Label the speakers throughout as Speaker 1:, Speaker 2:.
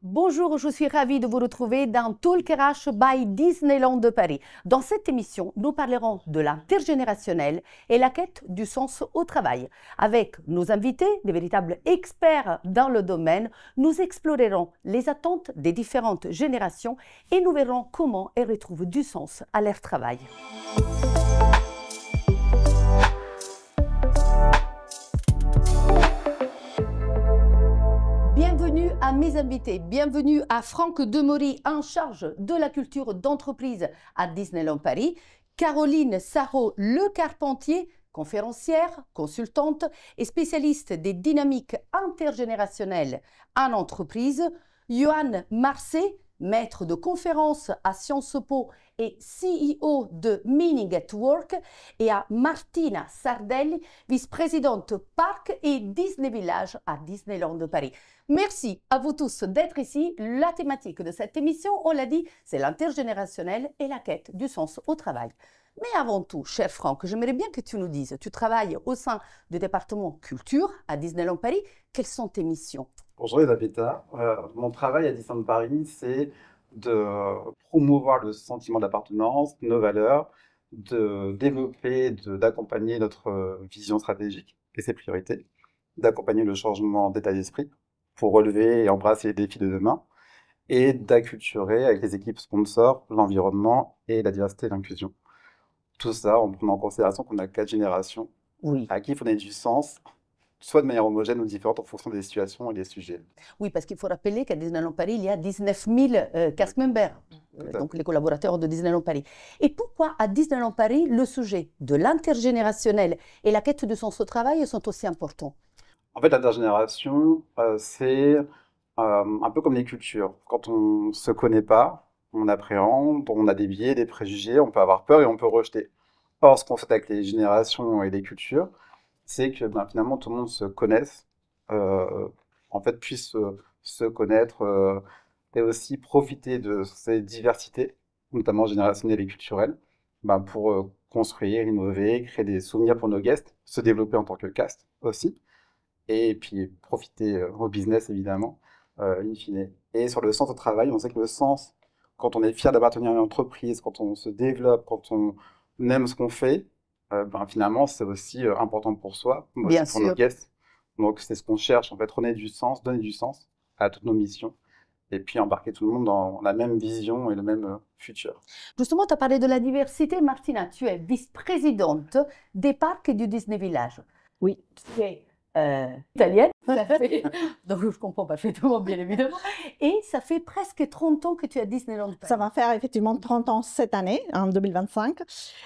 Speaker 1: Bonjour, je suis ravie de vous retrouver dans Talk RH by Disneyland de Paris. Dans cette émission, nous parlerons de l'intergénérationnel et la quête du sens au travail. Avec nos invités, des véritables experts dans le domaine, nous explorerons les attentes des différentes générations et nous verrons comment elles retrouvent du sens à leur travail. Bienvenue à mes invités, bienvenue à Franck Demery en charge de la culture d'entreprise à Disneyland Paris, Caroline Sarrault-Le Carpentier, conférencière, consultante et spécialiste des dynamiques intergénérationnelles en entreprise, Johan Marcet, maître de conférences à Sciences Po et CEO de Meaning at Work, et à Martina Sardelli, vice-présidente Parc et Disney Village à Disneyland de Paris. Merci à vous tous d'être ici. La thématique de cette émission, on l'a dit, c'est l'intergénérationnel et la quête du sens au travail. Mais avant tout, cher Franck, j'aimerais bien que tu nous dises, tu travailles au sein du département culture à Disneyland Paris, quelles sont tes missions?
Speaker 2: Bonjour Elisabetta. Mon travail à Disneyland Paris, c'est de promouvoir le sentiment d'appartenance, nos valeurs, de développer, d'accompagner notre vision stratégique et ses priorités, d'accompagner le changement d'état d'esprit pour relever et embrasser les défis de demain, et d'acculturer avec les équipes sponsors l'environnement et la diversité et l'inclusion. Tout ça en prenant en considération qu'on a 4 générations à qui il faut donner du sens, soit de manière homogène ou différente en fonction des situations et des sujets.
Speaker 1: Oui, parce qu'il faut rappeler qu'à Disneyland Paris, il y a 19 000 cast members, donc les collaborateurs de Disneyland Paris. Et pourquoi à Disneyland Paris, le sujet de l'intergénérationnel et la quête du sens au travail sont aussi importants?
Speaker 2: En fait, l'intergénération, c'est un peu comme les cultures. Quand on ne se connaît pas, on appréhende, on a des biais, des préjugés, on peut avoir peur et on peut rejeter. Or, ce qu'on fait avec les générations et les cultures, c'est que finalement tout le monde se connaisse, en fait puisse se connaître et aussi profiter de ces diversités, notamment générationnelles et culturelles, pour construire, innover, créer des souvenirs pour nos guests, se développer en tant que cast aussi, et puis profiter au business évidemment, in fine. Et sur le sens au travail, on sait que le sens, quand on est fier d'appartenir à une entreprise, quand on se développe, quand on aime ce qu'on fait, finalement, c'est aussi important pour soi,
Speaker 1: Bien
Speaker 2: aussi pour nos
Speaker 1: sûr.
Speaker 2: guests. Donc, c'est ce qu'on cherche, en fait, donner du sens à toutes nos missions, et puis embarquer tout le monde dans la même vision et le même futur.
Speaker 1: Justement, tu as parlé de la diversité. Martina, tu es vice-présidente des parcs du Disney Village.
Speaker 3: Oui.
Speaker 1: Tu es italienne, donc je comprends parfaitement, bien évidemment. Et ça fait presque 30 ans que tu es à Disneyland Paris.
Speaker 3: Ça va faire effectivement 30 ans cette année, en 2025.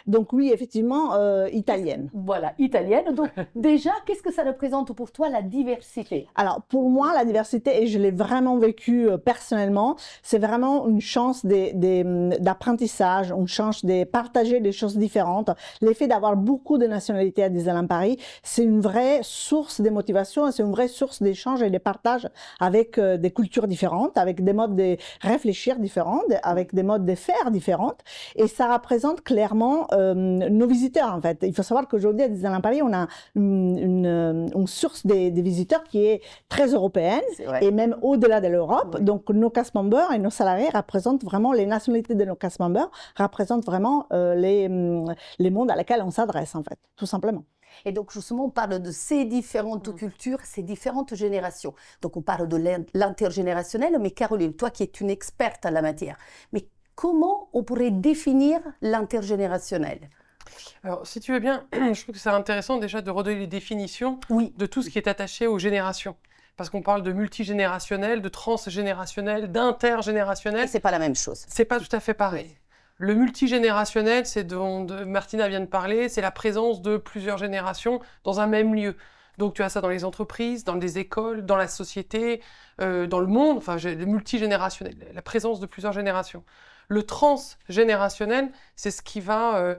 Speaker 3: Donc oui, effectivement, italienne.
Speaker 1: Voilà, italienne. Donc déjà, qu'est-ce que ça représente pour toi, la diversité?
Speaker 3: Alors pour moi, la diversité, et je l'ai vraiment vécu personnellement, c'est vraiment une chance d'apprentissage, une chance de partager des choses différentes. L'effet d'avoir beaucoup de nationalités à Disneyland Paris, c'est une vraie source de motivation, c'est une vraie source d'échange et de partage avec des cultures différentes, avec des modes de réfléchir différents, avec des modes de faire différents. Et ça représente clairement nos visiteurs, en fait. Il faut savoir qu'aujourd'hui, à Disneyland Paris, on a une source des visiteurs qui est très européenne et même au-delà de l'Europe. Oui. Donc, nos cast members et nos salariés représentent vraiment, les nationalités de nos cast members représentent vraiment les mondes à lesquels on s'adresse, en fait, tout simplement.
Speaker 1: Et donc, justement, on parle de ces différentes cultures, ces différentes générations. Donc, on parle de l'intergénérationnel, mais Caroline, toi qui es une experte en la matière, mais comment on pourrait définir l'intergénérationnel?
Speaker 4: Alors, si tu veux bien, je trouve que c'est intéressant déjà de redonner les définitions de tout ce qui est attaché aux générations. Parce qu'on parle de multigénérationnel, de transgénérationnel, d'intergénérationnel.
Speaker 1: C'est pas la même chose.
Speaker 4: C'est pas tout à fait pareil. Le multigénérationnel, c'est dont Martina vient de parler, c'est la présence de plusieurs générations dans un même lieu. Donc tu as ça dans les entreprises, dans les écoles, dans la société, dans le monde, enfin le multigénérationnel, la présence de plusieurs générations. Le transgénérationnel, c'est ce qui va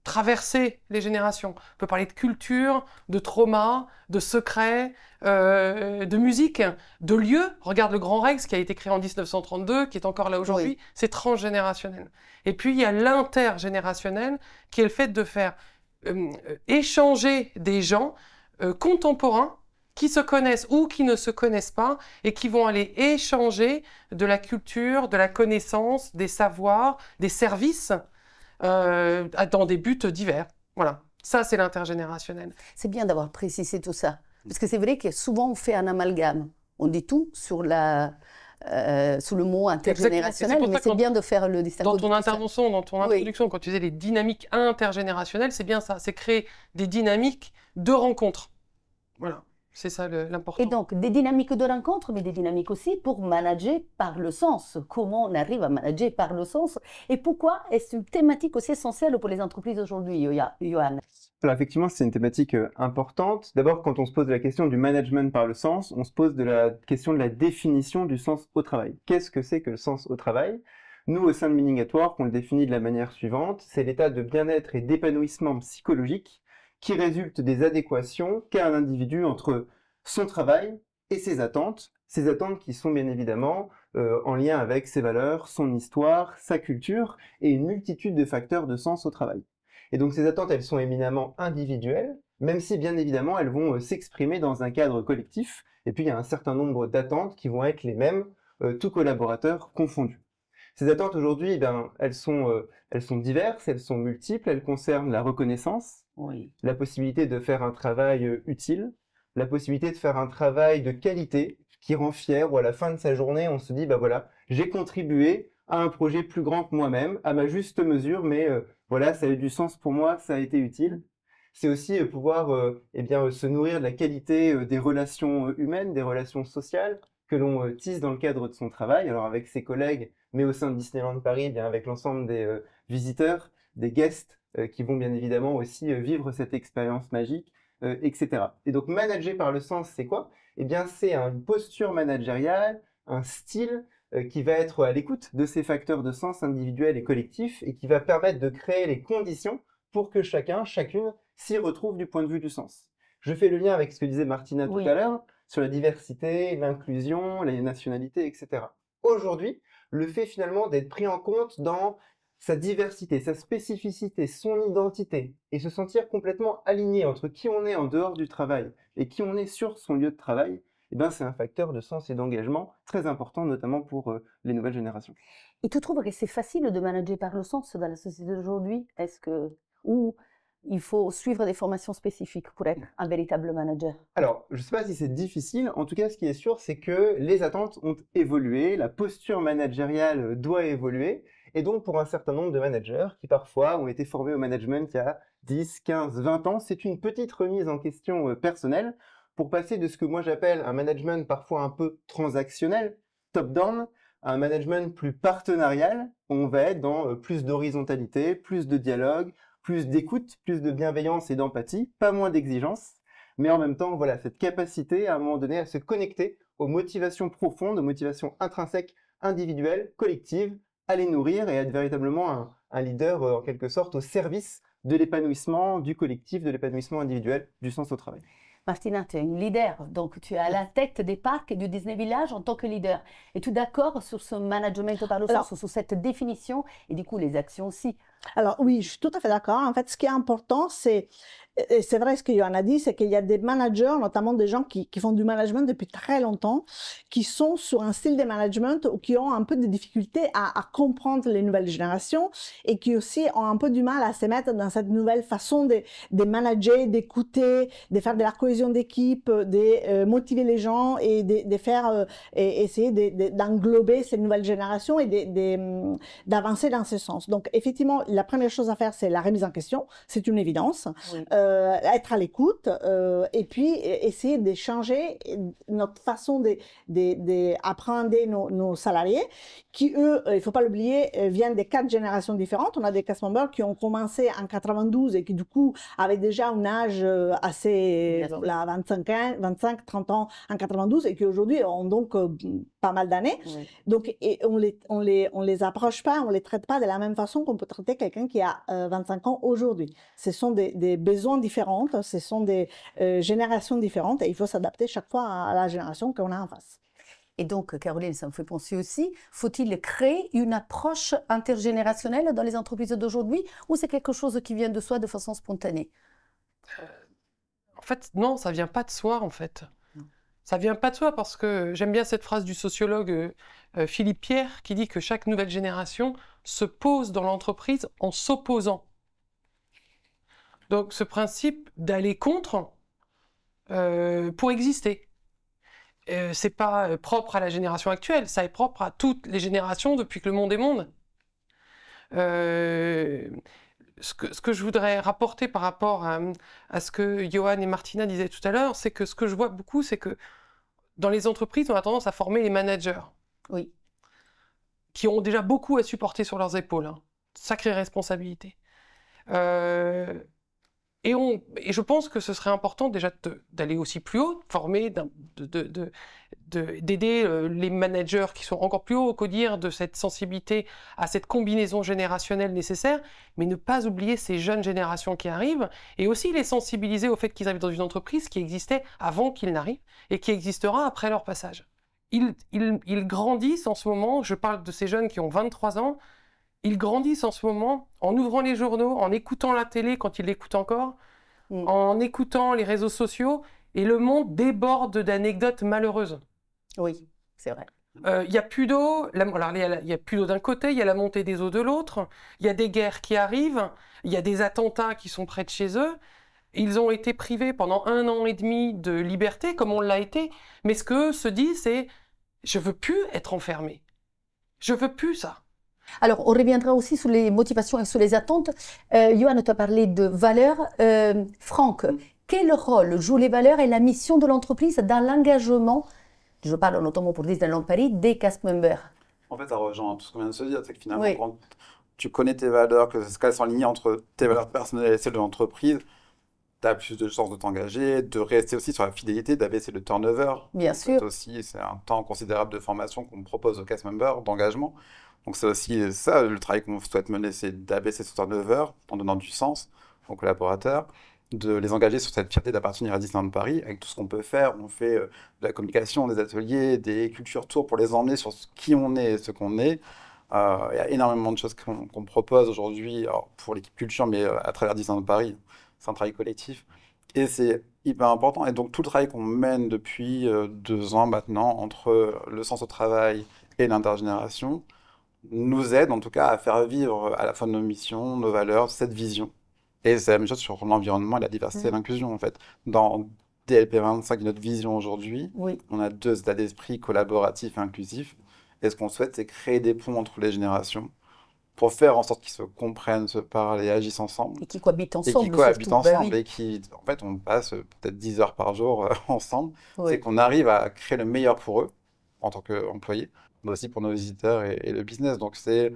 Speaker 4: traverser les générations. On peut parler de culture, de trauma, de secrets, de musique, de lieux. Regarde le Grand Rex qui a été créé en 1932, qui est encore là aujourd'hui, c'est transgénérationnel. Et puis il y a l'intergénérationnel, qui est le fait de faire échanger des gens contemporains qui se connaissent ou qui ne se connaissent pas et qui vont aller échanger de la culture, de la connaissance, des savoirs, des services dans des buts divers. Voilà, ça c'est l'intergénérationnel.
Speaker 1: C'est bien d'avoir précisé tout ça. Parce que c'est vrai que souvent on fait un amalgame. On dit tout sur le mot intergénérationnel, mais c'est bien de faire le distinguo.
Speaker 4: Dans ton intervention, dans ton introduction, quand tu disais les dynamiques intergénérationnelles, c'est bien ça, c'est créer des dynamiques de rencontre. Voilà, c'est ça l'important.
Speaker 1: Et donc, des dynamiques de rencontre, mais des dynamiques aussi pour manager par le sens. Comment on arrive à manager par le sens? Et pourquoi est-ce une thématique aussi essentielle pour les entreprises aujourd'hui, Johan?
Speaker 5: Alors effectivement, c'est une thématique importante. D'abord, quand on se pose la question du management par le sens, on se pose la question de la définition du sens au travail. Qu'est-ce que c'est que le sens au travail? Nous, au sein de Meaning at Work, on le définit de la manière suivante. C'est l'état de bien-être et d'épanouissement psychologique qui résulte des adéquations qu'a un individu entre son travail et ses attentes qui sont bien évidemment en lien avec ses valeurs, son histoire, sa culture et une multitude de facteurs de sens au travail. Et donc ces attentes, elles sont éminemment individuelles, même si bien évidemment elles vont s'exprimer dans un cadre collectif. Et puis il y a un certain nombre d'attentes qui vont être les mêmes, tous collaborateurs confondus. Ces attentes aujourd'hui, elles sont diverses, elles sont multiples, elles concernent la reconnaissance, la possibilité de faire un travail utile, la possibilité de faire un travail de qualité qui rend fier, où à la fin de sa journée, on se dit, voilà, j'ai contribué à un projet plus grand que moi-même, à ma juste mesure, mais voilà, ça a eu du sens pour moi, ça a été utile. C'est aussi pouvoir se nourrir de la qualité des relations humaines, des relations sociales que l'on tisse dans le cadre de son travail, alors avec ses collègues, mais au sein de Disneyland Paris, avec l'ensemble des visiteurs, des guests qui vont bien évidemment aussi vivre cette expérience magique, etc. Et donc manager par le sens, c'est quoi? C'est une posture managériale, un style qui va être à l'écoute de ces facteurs de sens individuels et collectifs et qui va permettre de créer les conditions pour que chacun, chacune s'y retrouve du point de vue du sens. Je fais le lien avec ce que disait Martina tout à l'heure sur la diversité, l'inclusion, les nationalités, etc. Aujourd'hui, le fait finalement d'être pris en compte dans sa diversité, sa spécificité, son identité et se sentir complètement aligné entre qui on est en dehors du travail et qui on est sur son lieu de travail, c'est un facteur de sens et d'engagement très important, notamment pour les nouvelles générations.
Speaker 1: Et tu trouves que c'est facile de manager par le sens dans la société d'aujourd'hui? Ou il faut suivre des formations spécifiques pour être un véritable manager?
Speaker 5: Alors, je ne sais pas si c'est difficile. En tout cas, ce qui est sûr, c'est que les attentes ont évolué, la posture managériale doit évoluer. Et donc, pour un certain nombre de managers qui parfois ont été formés au management il y a 10, 15, 20 ans, c'est une petite remise en question personnelle pour passer de ce que moi j'appelle un management parfois un peu transactionnel, top-down, à un management plus partenarial, où on va être dans plus d'horizontalité, plus de dialogue, plus d'écoute, plus de bienveillance et d'empathie, pas moins d'exigence, mais en même temps, voilà, cette capacité à un moment donné à se connecter aux motivations profondes, aux motivations intrinsèques, individuelles, collectives, à les nourrir et être véritablement un leader en quelque sorte au service de l'épanouissement du collectif, de l'épanouissement individuel, du sens au travail.
Speaker 1: Martina, tu es une leader, donc tu es à la tête des parcs et du Disney Village en tant que leader. Es-tu d'accord sur ce management par le sens, sur cette définition et du coup les actions aussi?
Speaker 3: Alors oui, je suis tout à fait d'accord. En fait, ce qui est important, c'est vrai ce que Johan a dit, c'est qu'il y a des managers, notamment des gens qui font du management depuis très longtemps, qui sont sur un style de management ou qui ont un peu de difficultés à comprendre les nouvelles générations et qui aussi ont un peu du mal à se mettre dans cette nouvelle façon de manager, d'écouter, de faire de la cohésion d'équipe, de motiver les gens et de faire essayer d'englober ces nouvelles générations et d'avancer dans ce sens. Donc effectivement, la première chose à faire, c'est la remise en question, c'est une évidence. Oui. Être à l'écoute et puis essayer de changer notre façon d'apprendre nos salariés qui, eux, il ne faut pas l'oublier, viennent des 4 générations différentes. On a des cast members qui ont commencé en 92 et qui, du coup, avaient déjà un âge assez, 25-30 ans en 92 et qui, aujourd'hui, ont donc pas mal d'années. Oui. Donc, et on les approche pas, on les traite pas de la même façon qu'on peut traiter quelqu'un qui a 25 ans aujourd'hui. Ce sont des besoins différents, ce sont des générations différentes et il faut s'adapter chaque fois à la génération qu'on a en face.
Speaker 1: Et donc, Caroline, ça me fait penser aussi, faut-il créer une approche intergénérationnelle dans les entreprises d'aujourd'hui ou c'est quelque chose qui vient de soi de façon spontanée?
Speaker 4: En fait, non, ça vient pas de soi, en fait. Ça vient pas de soi parce que j'aime bien cette phrase du sociologue Philippe Pierre qui dit que chaque nouvelle génération se pose dans l'entreprise en s'opposant. Donc ce principe d'aller contre pour exister. C'est pas propre à la génération actuelle, ça est propre à toutes les générations depuis que le monde est monde. Ce que je voudrais rapporter par rapport à ce que Johan et Martina disaient tout à l'heure, c'est que ce que je vois beaucoup, c'est que dans les entreprises, on a tendance à former les managers.
Speaker 1: Oui.
Speaker 4: Qui ont déjà beaucoup à supporter sur leurs épaules. Hein. Sacrée responsabilité. Et je pense que ce serait important déjà d'aller aussi plus haut, former, d'aider les managers qui sont encore plus hauts au codir de cette sensibilité à cette combinaison générationnelle nécessaire, mais ne pas oublier ces jeunes générations qui arrivent et aussi les sensibiliser au fait qu'ils arrivent dans une entreprise qui existait avant qu'ils n'arrivent et qui existera après leur passage. Ils grandissent en ce moment, je parle de ces jeunes qui ont 23 ans, ils grandissent en ce moment en ouvrant les journaux, en écoutant la télé quand ils l'écoutent encore, en écoutant les réseaux sociaux, et le monde déborde d'anecdotes malheureuses.
Speaker 1: Oui, c'est vrai.
Speaker 4: Il n'y a plus d'eau, il y a plus d'eau d'un côté, il y a la montée des eaux de l'autre, il y a des guerres qui arrivent, il y a des attentats qui sont près de chez eux. Ils ont été privés pendant 1 an et demi de liberté, comme on l'a été, mais ce qu'eux se disent, c'est « je veux plus être enfermé, je veux plus ça ».
Speaker 1: Alors, on reviendra aussi sur les motivations et sur les attentes. Johan, tu as parlé de valeurs. Franck, quel rôle jouent les valeurs et la mission de l'entreprise dans l'engagement, je parle notamment pour Disneyland Paris, des cast members?
Speaker 2: En fait, ça rejoint tout ce qu'on vient de se dire, c'est que finalement,
Speaker 1: Oui.
Speaker 2: quand tu connais tes valeurs, qu'elles sont alignées entre tes valeurs personnelles et celles de l'entreprise, tu as plus de chances de t'engager, de rester aussi sur la fidélité, d'abaisser le turnover.
Speaker 1: Bien sûr.
Speaker 2: C'est un temps considérable de formation qu'on propose aux cast members, d'engagement. Donc c'est aussi ça, le travail qu'on souhaite mener, c'est d'abaisser ce turnover en donnant du sens aux collaborateurs, de les engager sur cette fierté d'appartenir à Disneyland Paris, avec tout ce qu'on peut faire. On fait de la communication, des ateliers, des culture tours pour les emmener sur qui on est et ce qu'on est. Il y a énormément de choses qu'on propose aujourd'hui pour l'équipe culture, mais à travers Disneyland Paris. C'est un travail collectif. Et c'est hyper important. Et donc tout le travail qu'on mène depuis 2 ans maintenant, entre le sens au travail et l'intergénération, nous aide en tout cas à faire vivre à la fois nos missions, nos valeurs, cette vision. Et c'est la même chose sur l'environnement et la diversité et l'inclusion en fait. Dans DLP25, qui est notre vision aujourd'hui,
Speaker 1: Oui.
Speaker 2: on a 2 états d'esprit collaboratifs et inclusifs. Et ce qu'on souhaite, c'est créer des ponts entre les générations pour faire en sorte qu'ils se comprennent, se parlent et agissent ensemble.
Speaker 1: Et qui cohabitent ensemble.
Speaker 2: Et qui cohabitent
Speaker 1: surtout. Ben
Speaker 2: ensemble
Speaker 1: oui.
Speaker 2: et qui, en fait, on passe peut-être 10 heures par jour ensemble.
Speaker 1: Oui.
Speaker 2: C'est qu'on arrive à créer le meilleur pour eux en tant qu'employés, mais aussi pour nos visiteurs et le business. Donc, c'est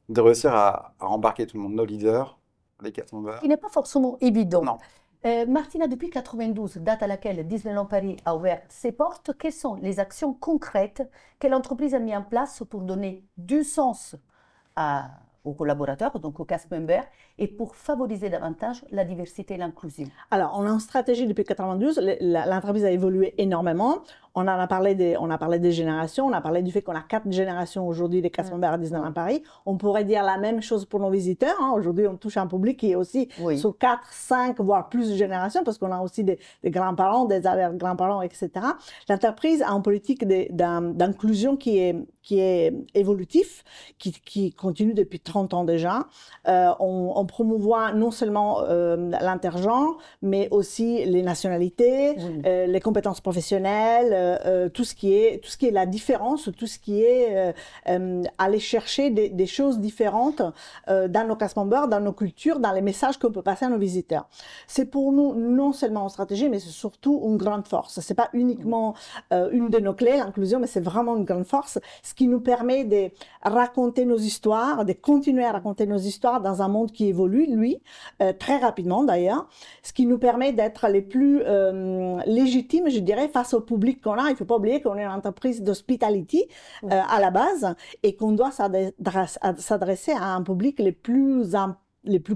Speaker 2: de réussir à embarquer tout le monde, nos leaders, les cast members.
Speaker 1: Il n'est pas forcément évident.
Speaker 2: Non.
Speaker 1: Martina, depuis 92, date à laquelle Disneyland Paris a ouvert ses portes, quelles sont les actions concrètes que l'entreprise a mis en place pour donner du sens aux collaborateurs, donc aux cast members, et pour favoriser davantage la diversité et l'inclusion?
Speaker 3: Alors, on a une stratégie depuis 92. L'entreprise a évolué énormément. On a parlé des générations. On a parlé du fait qu'on a 4 générations aujourd'hui des cast members à Disneyland Paris. On pourrait dire la même chose pour nos visiteurs. Hein. Aujourd'hui, on touche un public qui est aussi
Speaker 1: Oui.
Speaker 3: sur 4, 5, voire plus de générations, parce qu'on a aussi des grands-parents, des arrière-grands-parents, etc. L'entreprise a une politique d'inclusion qui est évolutif, qui continue depuis 30 ans déjà. On promouvoit non seulement l'intergenre, mais aussi les nationalités,
Speaker 1: Oui.
Speaker 3: les compétences professionnelles, tout ce qui est la différence, tout ce qui est aller chercher des choses différentes dans nos cast members, dans nos cultures, dans les messages qu'on peut passer à nos visiteurs. C'est pour nous non seulement une stratégie, mais c'est surtout une grande force. C'est pas uniquement une de nos clés, l'inclusion, mais c'est vraiment une grande force, ce qui nous permet de raconter nos histoires, de continuer à raconter nos histoires dans un monde qui évolue, lui, très rapidement d'ailleurs, ce qui nous permet d'être les plus légitimes, je dirais, face au public qu'on a. Il ne faut pas oublier qu'on est une entreprise d'hospitality à la base et qu'on doit s'adresser à un public les plus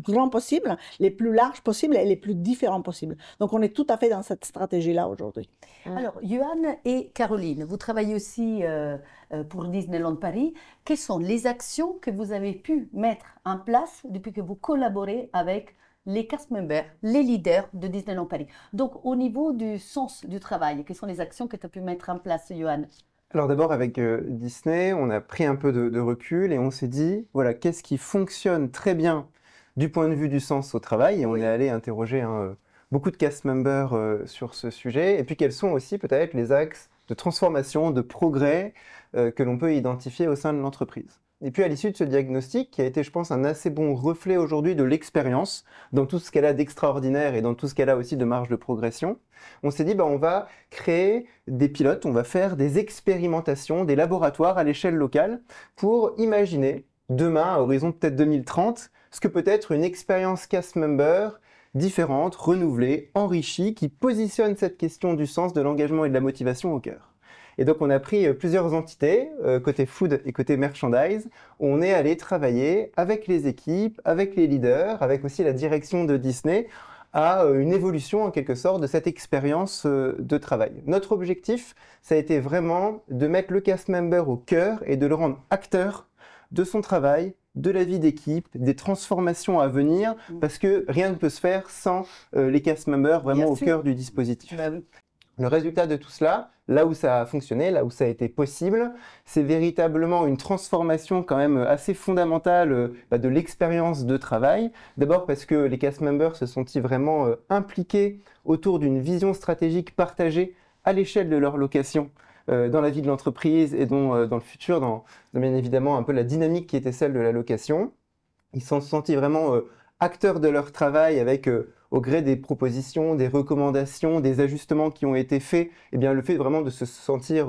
Speaker 3: grands possibles, les plus larges possibles et les plus différents possibles. Donc, on est tout à fait dans cette stratégie-là aujourd'hui.
Speaker 1: Alors, Johan et Caroline, vous travaillez aussi pour Disneyland Paris. Quelles sont les actions que vous avez pu mettre en place depuis que vous collaborez avec les cast members, les leaders de Disneyland Paris. Donc, au niveau du sens du travail, quelles sont les actions que tu as pu mettre en place, Johan?
Speaker 5: Alors d'abord avec Disney, on a pris un peu de recul et on s'est dit, voilà, qu'est-ce qui fonctionne très bien du point de vue du sens au travail, et on est allé interroger beaucoup de cast members sur ce sujet, et puis quels sont aussi peut-être les axes de transformation, de progrès que l'on peut identifier au sein de l'entreprise. Et puis à l'issue de ce diagnostic, qui a été je pense un assez bon reflet aujourd'hui de l'expérience, dans tout ce qu'elle a d'extraordinaire et dans tout ce qu'elle a aussi de marge de progression, on s'est dit on va créer des pilotes, on va faire des expérimentations, des laboratoires à l'échelle locale pour imaginer demain, à horizon peut-être 2030, ce que peut être une expérience cast member différente, renouvelée, enrichie, qui positionne cette question du sens, de l'engagement et de la motivation au cœur. Et donc on a pris plusieurs entités, côté food et côté merchandise, où on est allé travailler avec les équipes, avec les leaders, avec aussi la direction de Disney, à une évolution en quelque sorte de cette expérience de travail. Notre objectif, ça a été vraiment de mettre le cast member au cœur et de le rendre acteur de son travail, de la vie d'équipe, des transformations à venir, parce que rien ne peut se faire sans les cast members vraiment au cœur du dispositif. Le résultat de tout cela, là où ça a fonctionné, là où ça a été possible, c'est véritablement une transformation quand même assez fondamentale de l'expérience de travail. D'abord parce que les cast members se sont-ils vraiment impliqués autour d'une vision stratégique partagée à l'échelle de leur location dans la vie de l'entreprise et dans le futur, dans bien évidemment un peu la dynamique qui était celle de la location. Ils se sont sentis vraiment acteurs de leur travail avec au gré des propositions, des recommandations, des ajustements qui ont été faits, eh bien, le fait vraiment de se sentir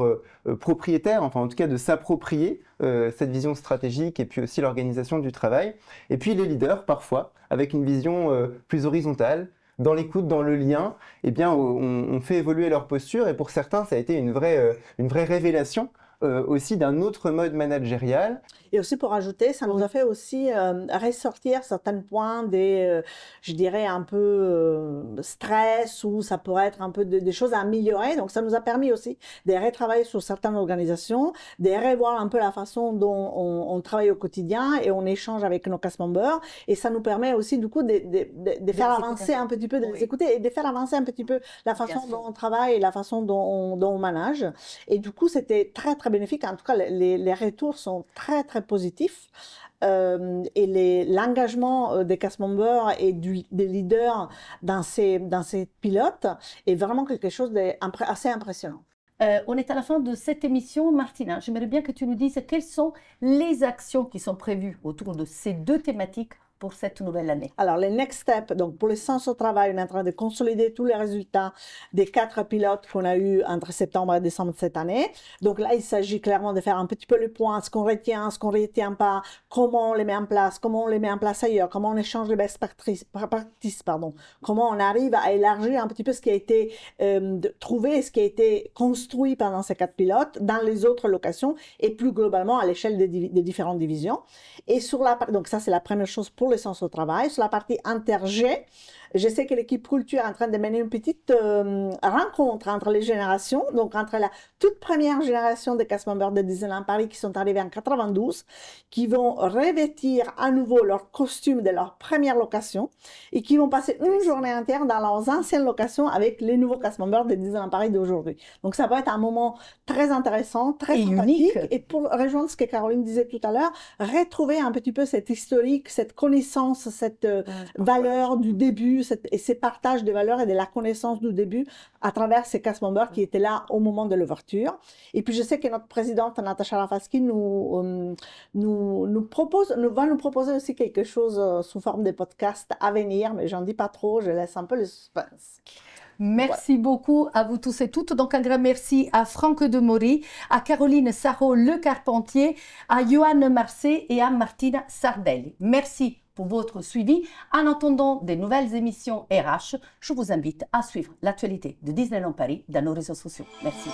Speaker 5: propriétaire, enfin en tout cas de s'approprier cette vision stratégique et puis aussi l'organisation du travail. Et puis les leaders, parfois, avec une vision plus horizontale, dans l'écoute, dans le lien, eh bien, on fait évoluer leur posture et pour certains, ça a été une vraie révélation aussi d'un autre mode managérial.
Speaker 3: Et aussi pour ajouter, ça nous a fait aussi ressortir certains points des, je dirais, un peu stress ou ça pourrait être un peu des choses à améliorer. Donc ça nous a permis aussi de retravailler sur certaines organisations, de revoir un peu la façon dont on travaille au quotidien et on échange avec nos cast members. Et ça nous permet aussi du coup de faire avancer un petit peu, de les écouter et de faire avancer un petit peu la façon dont on travaille et la façon dont on manage. Et du coup, c'était très très bénéfique. En tout cas, les retours sont très très positif et l'engagement des cast members et des leaders dans ces pilotes est vraiment quelque chose d'assez impressionnant.
Speaker 1: On est à la fin de cette émission. Martina, j'aimerais bien que tu nous dises quelles sont les actions qui sont prévues autour de ces deux thématiques pour cette nouvelle année.
Speaker 3: Alors, les next steps, donc pour le sens au travail, on est en train de consolider tous les résultats des 4 pilotes qu'on a eu entre septembre et décembre de cette année. Donc là, il s'agit clairement de faire un petit peu le point, ce qu'on retient pas, comment on les met en place, comment on les met en place ailleurs, comment on échange les best practices, comment on arrive à élargir un petit peu ce qui a été trouvé, ce qui a été construit pendant ces 4 pilotes dans les autres locations et plus globalement à l'échelle des différentes divisions. Et donc ça, c'est la première chose pour le sens au travail. Sur la partie inter-G, je sais que l'équipe culture est en train de mener une petite rencontre entre les générations, donc entre la toute première génération de cast members de Disneyland Paris qui sont arrivés en 92, qui vont revêtir à nouveau leur costume de leur première location et qui vont passer une journée entière dans leurs anciennes locations avec les nouveaux cast members de Disneyland Paris d'aujourd'hui. Donc ça va être un moment très intéressant, très sympathique. Unique. Et pour rejoindre ce que Caroline disait tout à l'heure, retrouver un petit peu cette historique, cette connaissance, cette valeur du début, et ces partages de valeurs et de la connaissance du début à travers ces cast members qui étaient là au moment de l'ouverture. Et puis je sais que notre présidente Natacha Rafalski va nous proposer aussi quelque chose sous forme de podcast à venir, mais j'en dis pas trop, je laisse un peu le suspense.
Speaker 1: Merci beaucoup à vous tous et toutes. Donc un grand merci à Franck Demory, à Caroline Sarrault Le Carpentier, à Johan Marcet et à Martina Sardelli. Merci pour votre suivi. En attendant des nouvelles émissions RH, je vous invite à suivre l'actualité de Disneyland Paris dans nos réseaux sociaux. Merci.